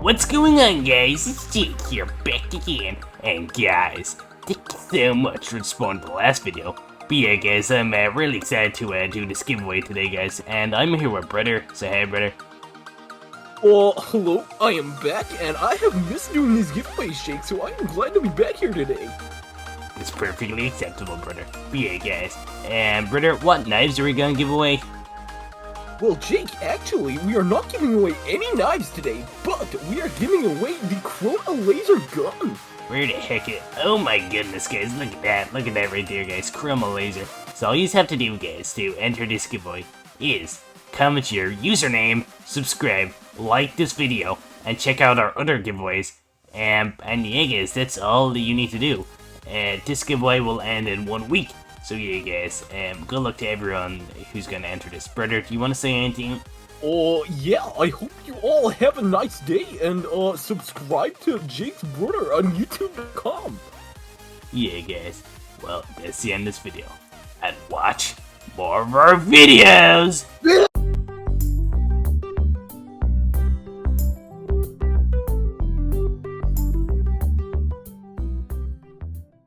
What's going on, guys? It's Jake here, back again. And guys, thank you so much for responding to the last video. But yeah, guys, I'm really excited to do this giveaway today, guys. And I'm here with brother. Say hey, brother. Hello, I am back, and I have missed doing these giveaways, Jake, so I am glad to be back here today. It's perfectly acceptable, brother. But yeah, guys. And brother, what knives are we gonna give away? Well, Jake, actually, we are not giving away any knives today, but we are giving away the Chroma laser gun. Where the heck is... Oh my goodness, guys, look at that. Look at that right there, guys. Chroma laser. So all you have to do, guys, to enter this giveaway is comment your username, subscribe, like this video, and check out our other giveaways. And yeah, guys, that's all that you need to do. This giveaway will end in 1 week. So yeah, guys, good luck to everyone who's gonna enter this. Brother, do you want to say anything? Yeah, I hope you all have a nice day, and, subscribe to Jake's brother on YouTube.com. Yeah, guys, well, that's the end of this video. And watch more of our videos!